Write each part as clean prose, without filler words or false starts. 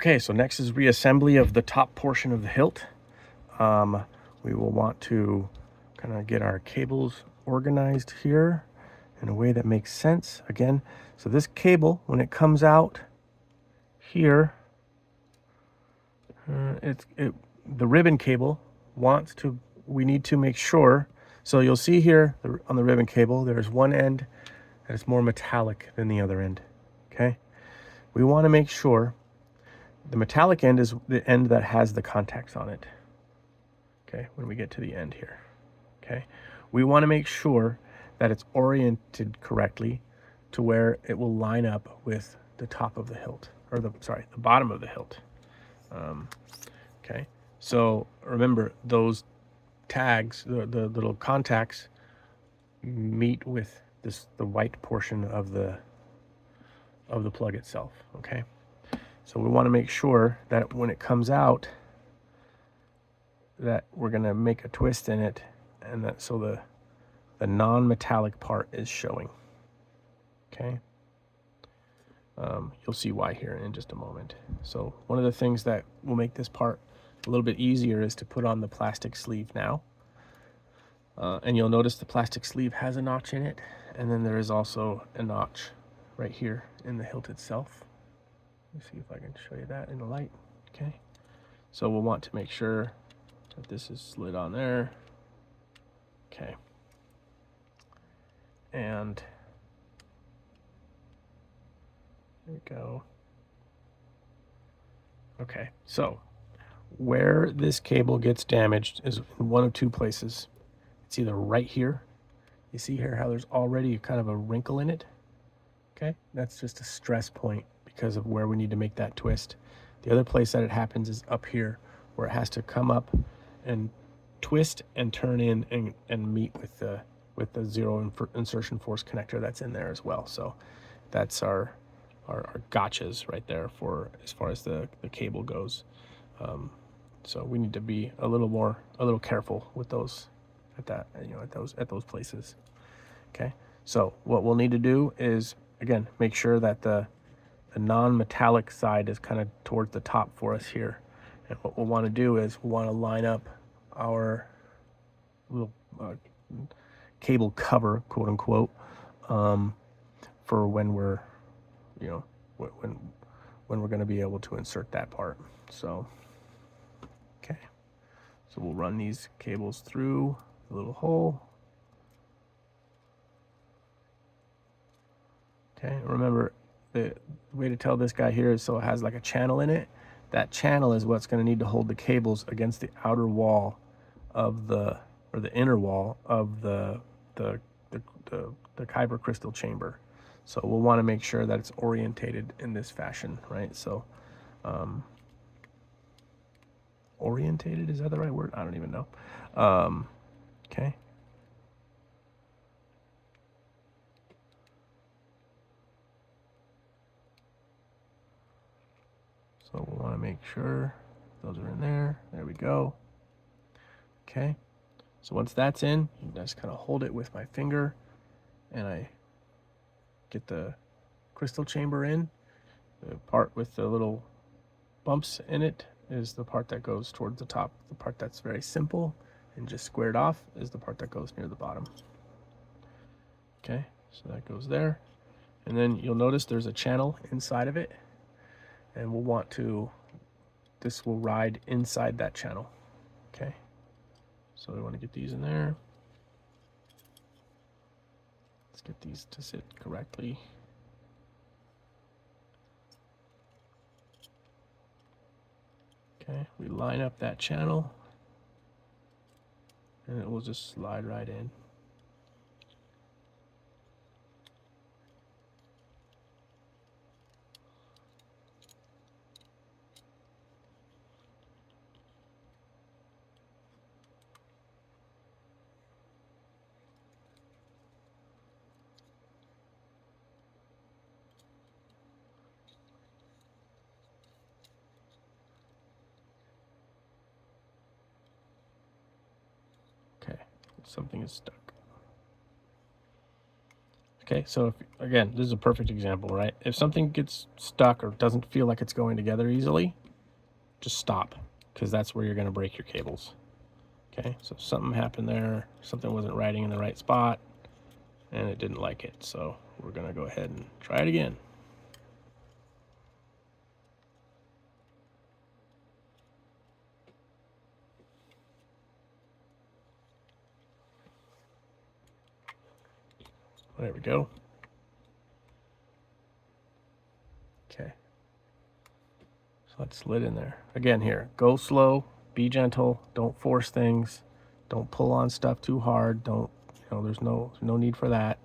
Okay, so next is reassembly of the top portion of the hilt. We will want to kind of get our cables organized here in a way that makes sense. Again, so this cable, when it comes out here, the ribbon cable we need to make sure. So you'll see here on the ribbon cable, there's one end that is more metallic than the other end, okay? We want to make sure the metallic end is the end that has the contacts on it, okay, when we get to the end here, okay? We want to make sure that it's oriented correctly to where it will line up with the top of the hilt, or the bottom of the hilt. Okay, so remember those tags, the little contacts meet with the white portion of the plug itself, okay? So we want to make sure that when it comes out that we're going to make a twist in it, and that so the non-metallic part is showing, okay? You'll see why here in just a moment. So one of the things that will make this part a little bit easier is to put on the plastic sleeve now. And you'll notice the plastic sleeve has a notch in it, and then there is also a notch right here in the hilt itself. Let me see if I can show you that in the light. Okay, so we'll want to make sure that this is slid on there. Okay, and there we go. Okay, so where this cable gets damaged is in one of two places. It's either right here. You see here how there's already kind of a wrinkle in it. Okay, that's just a stress point because of where we need to make that twist. The other place that it happens is up here, where it has to come up and twist and turn in and meet with the zero insertion force connector that's in there as well. So that's our gotchas right there for as far as the cable goes. So we need to be a little careful with those at those places. Okay, so what we'll need to do is, again, make sure that the non-metallic side is kind of towards the top for us here. And what we'll want to do is we'll want to line up our little cable cover, quote unquote, for when we're, when we're going to be able to insert that part. So, okay, so we'll run these cables through the little hole. Okay, remember the way to tell this guy here is so it has like a channel in it. That channel is what's going to need to hold the cables against the outer wall of the inner wall of the kyber crystal chamber. So we'll want to make sure that it's orientated in this fashion, right? So orientated, is that the right word? I don't even know. Okay. So we'll want to make sure those are in there. There we go. Okay. So once that's in, you just kind of hold it with my finger, and I get the crystal chamber in. The part with the little bumps in it is the part that goes towards the top. The part that's very simple and just squared off is the part that goes near the bottom. Okay, so that goes there. And then you'll notice there's a channel inside of it, and we'll want to, this will ride inside that channel. Okay, so we want to get these in there. Let's get these to sit correctly. Okay, we line up that channel, and it will just slide right in. Okay, something is stuck. Okay, so if, again, this is a perfect example, right? If something gets stuck or doesn't feel like it's going together easily, just stop, because that's where you're going to break your cables. Okay, so something happened there, something wasn't riding in the right spot, and it didn't like it. So we're going to go ahead and try it again. There we go. Okay. So that slid in there. Again here, go slow, be gentle, don't force things, don't pull on stuff too hard, don't, there's no need for that,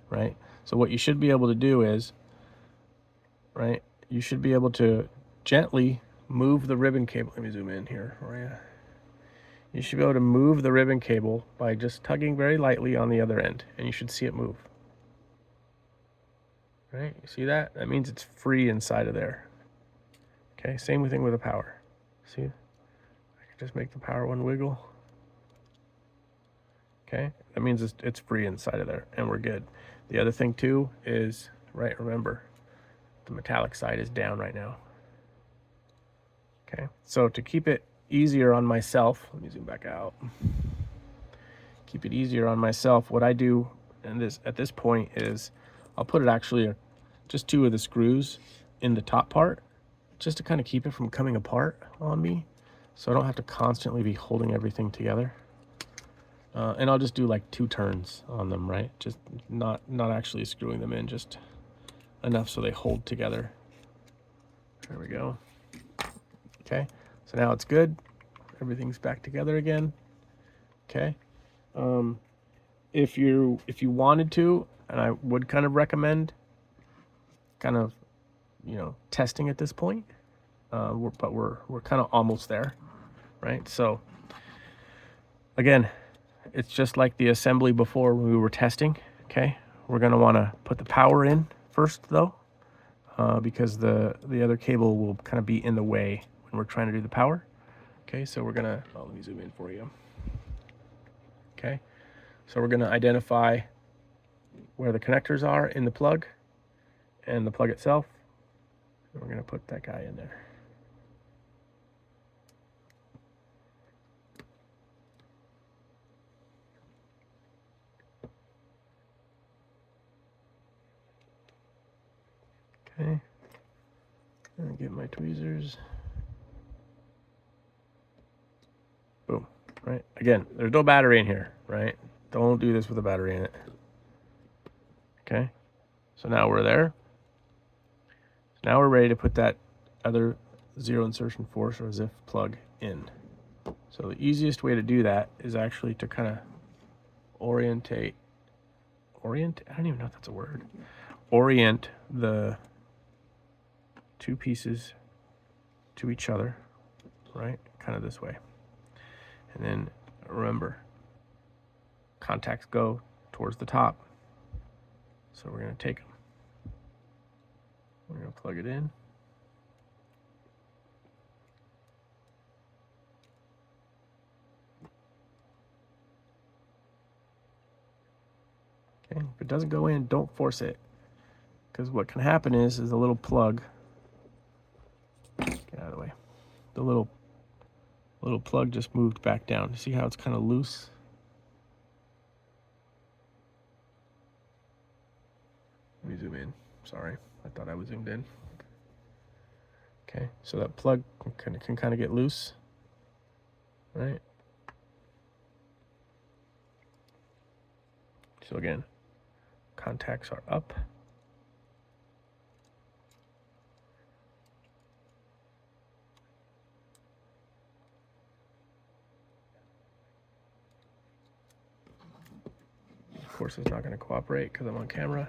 right? So what you should be able to do is, right, you should be able to gently move the ribbon cable. Let me zoom in here for you. You should be able to move the ribbon cable by just tugging very lightly on the other end, and you should see it move. Right, you see that? That means it's free inside of there. Okay, same thing with the power. See, I can just make the power one wiggle. Okay, that means it's free inside of there, and we're good. The other thing too is, right, remember, the metallic side is down right now. Okay, so to keep it easier on myself, let me zoom back out. Keep it easier on myself, what I do at this point is I'll put it actually just 2 of the screws in the top part, just to kind of keep it from coming apart on me, so I don't have to constantly be holding everything together. And I'll just do like 2 turns on them, right? Just not actually screwing them in, just enough so they hold together. There we go. Okay, so now it's good. Everything's back together again. Okay. If you wanted to, and I would kind of recommend kind of, testing at this point, but we're kind of almost there, right? So again, it's just like the assembly before when we were testing. Okay, we're going to want to put the power in first though, because the other cable will kind of be in the way when we're trying to do the power. Okay, so we're gonna, let me zoom in for you. Okay, so we're gonna identify where the connectors are in the plug and the plug itself. And we're gonna put that guy in there. Okay, and get my tweezers. Boom, right? Again, there's no battery in here, right? Don't do this with a battery in it. Okay, so now we're there. Now we're ready to put that other zero insertion force or ZIF plug in. So the easiest way to do that is actually to kind of orient, I don't even know if that's a word. Orient the 2 pieces to each other, right? Kind of this way. And then remember, contacts go towards the top. So we're going to take them. We're going to plug it in. Okay, if it doesn't go in, don't force it. Because what can happen is a little plug, get out of the way, the little plug just moved back down. You see how it's kind of loose? Let me zoom in. Sorry, I thought I was zoomed in. Okay, so that plug can kind of get loose, right? So again, contacts are up. Of course, it's not going to cooperate because I'm on camera.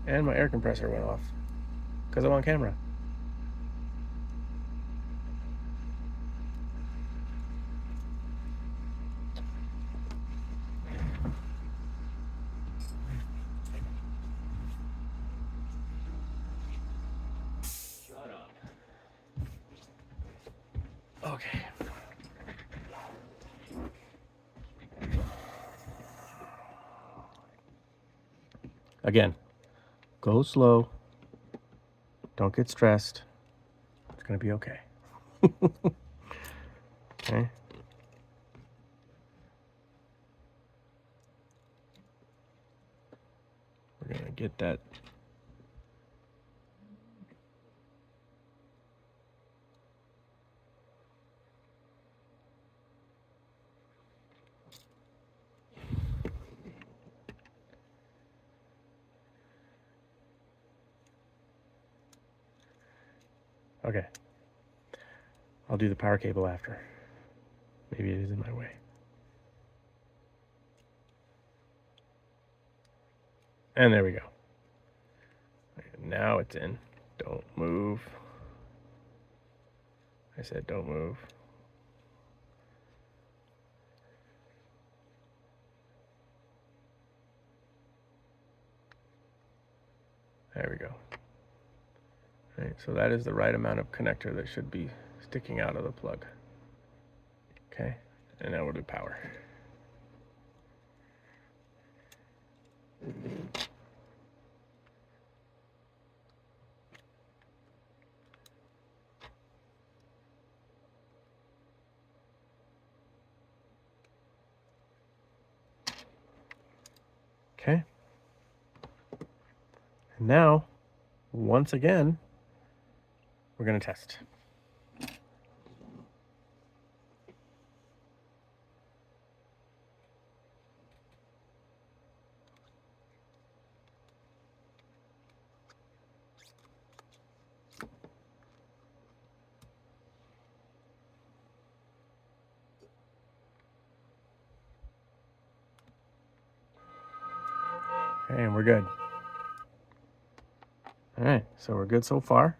And my air compressor went off because I'm on camera. Shut up. Okay. Again, go slow. Don't get stressed. It's going to be okay. Okay. We're going to get that. Okay. I'll do the power cable after. Maybe it is in my way. And there we go. Now it's in. Don't move. I said don't move. There we go. All right, so that is the right amount of connector that should be sticking out of the plug. Okay, and now we'll do power. Okay. And now, once again, we're going to test. Okay, and we're good. All right, so we're good so far.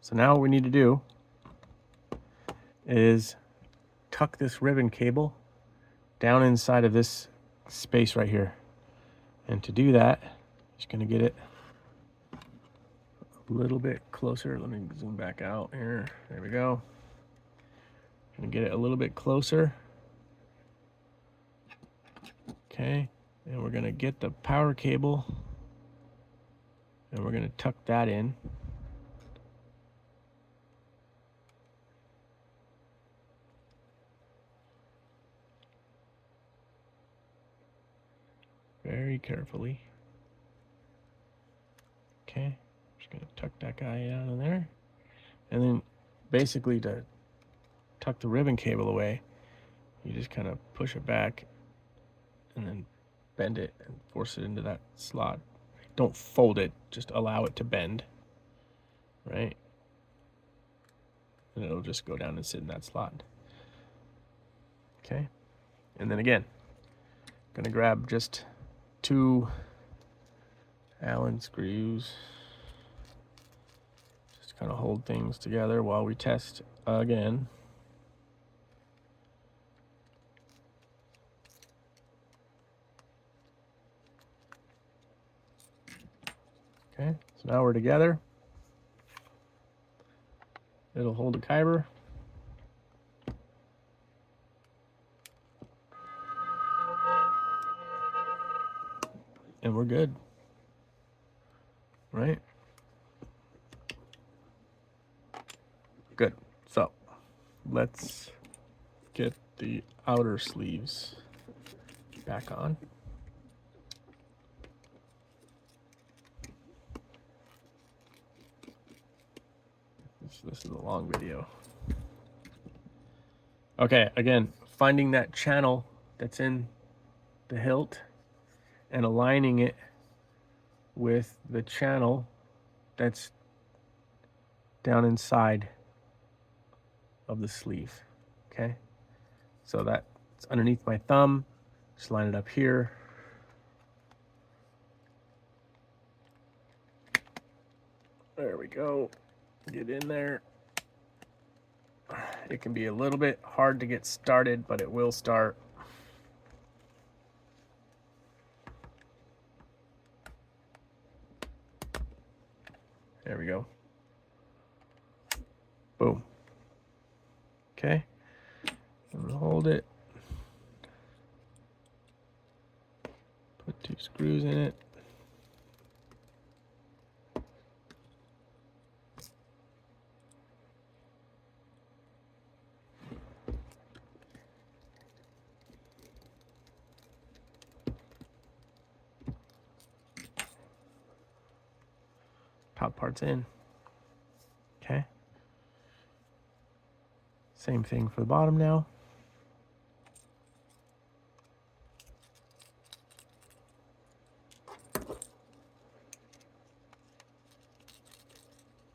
So now what we need to do is tuck this ribbon cable down inside of this space right here. And to do that, just going to get it a little bit closer. Let me zoom back out here. There we go. Going to get it a little bit closer. Okay, and we're going to get the power cable and we're going to tuck that in. Very carefully. Okay, just going to tuck that guy down in there. And then basically to tuck the ribbon cable away, you just kind of push it back and then bend it and force it into that slot. Don't fold it, just allow it to bend, right? And it'll just go down and sit in that slot. Okay, and then again, gonna grab just 2 Allen screws. Just kind of hold things together while we test again. Okay, so now we're together. It'll hold a kyber. And we're good, right? Good. So let's get the outer sleeves back on. This is a long video. Okay, again, finding that channel that's in the hilt and aligning it with the channel that's down inside of the sleeve. Okay, so that's underneath my thumb. Just line it up here. There we go. Get in there. It can be a little bit hard to get started, but it will start. There we go. Boom. Okay. I'm gonna hold it. Put 2 screws in it. top part's in. Okay. Same thing for the bottom now.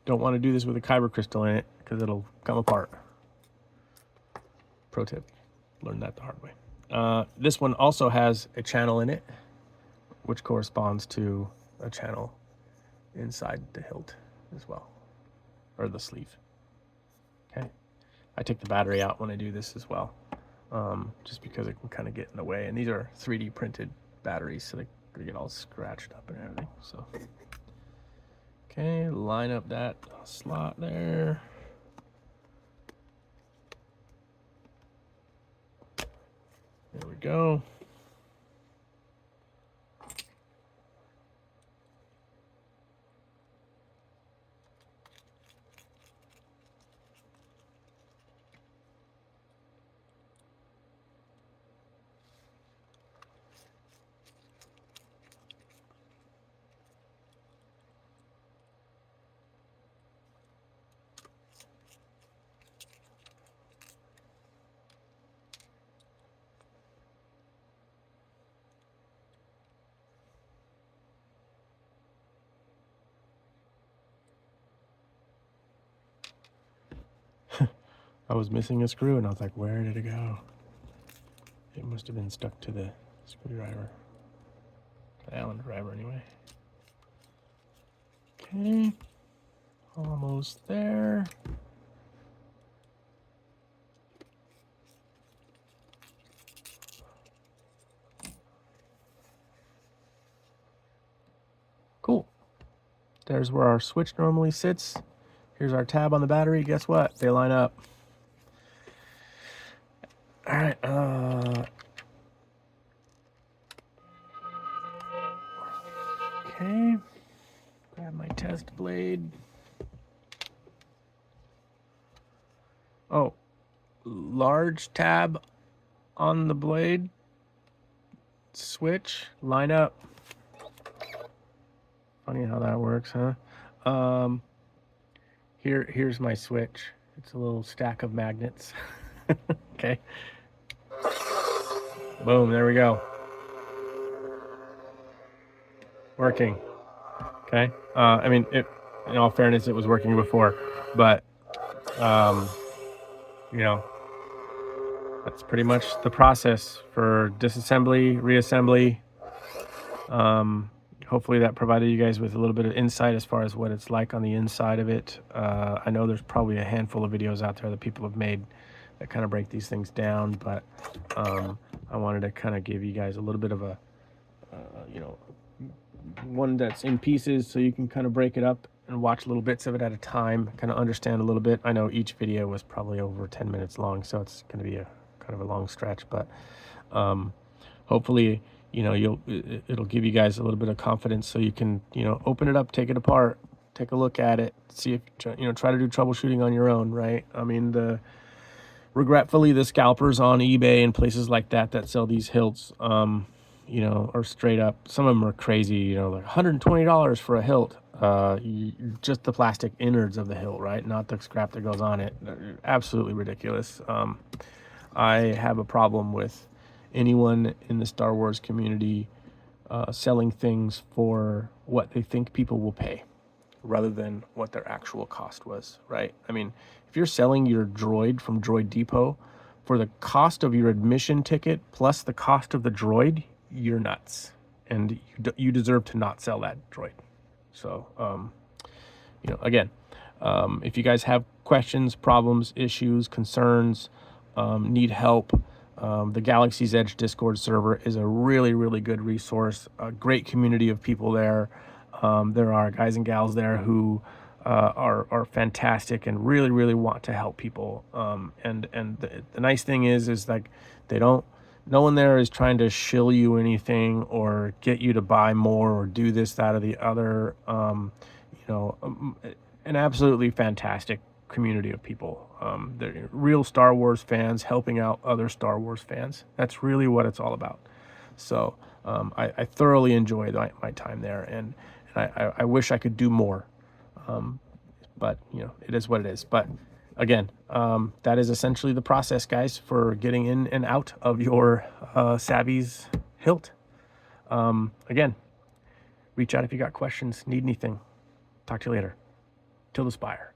Don't want to do this with a kyber crystal in it because it'll come apart. Pro tip, learned that the hard way. This one also has a channel in it, which corresponds to a channel inside the hilt as well, or the sleeve. Okay, I take the battery out when I do this as well, just because it can kind of get in the way. And these are 3D printed batteries, so they get all scratched up and everything. So, okay, line up that slot there. There we go. I was missing a screw and I was like, where did it go? It must have been stuck to the screwdriver. The Allen driver anyway. Okay, almost there. Cool. There's where our switch normally sits. Here's our tab on the battery. Guess what? They line up. All right. Okay. Grab my test blade. Oh, large tab on the blade. Switch. Line up. Funny how that works, huh? Here's my switch. It's a little stack of magnets. Okay. Boom, there we go. Working. Okay. I mean, in all fairness, it was working before, but you know, that's pretty much the process for disassembly, reassembly. Hopefully that provided you guys with a little bit of insight as far as what it's like on the inside of it. I know there's probably a handful of videos out there that people have made that kind of break these things down, but I wanted to kind of give you guys a little bit of a, you know, one that's in pieces so you can kind of break it up and watch little bits of it at a time, kind of understand a little bit. I know each video was probably over 10 minutes long, so it's going to be a kind of a long stretch, but hopefully, you know, it'll give you guys a little bit of confidence so you can, you know, open it up, take it apart, take a look at it, see if, you know, try to do troubleshooting on your own, right? I mean, regretfully, the scalpers on eBay and places like that sell these hilts, you know, are straight up, some of them are crazy, you know, like $120 for a hilt, just the plastic innards of the hilt, right? Not the scrap that goes on it. Absolutely ridiculous. I have a problem with anyone in the Star Wars community selling things for what they think people will pay rather than what their actual cost was, right? I mean, if you're selling your droid from Droid Depot for the cost of your admission ticket plus the cost of the droid, you're nuts. And you deserve to not sell that droid. So, you know, again, if you guys have questions, problems, issues, concerns, need help, the Galaxy's Edge Discord server is a really, really good resource, a great community of people there. There are guys and gals there who are fantastic and really, really want to help people. And the nice thing is like no one there is trying to shill you anything or get you to buy more or do this, that, or the other. You know, an absolutely fantastic community of people. They're real Star Wars fans helping out other Star Wars fans. That's really what it's all about. So I thoroughly enjoyed my time there, and I wish I could do more. But you know, it is what it is. But again, that is essentially the process, guys, for getting in and out of your Savis hilt. Again, reach out if you got questions, need anything. Talk to you later. Till the spire.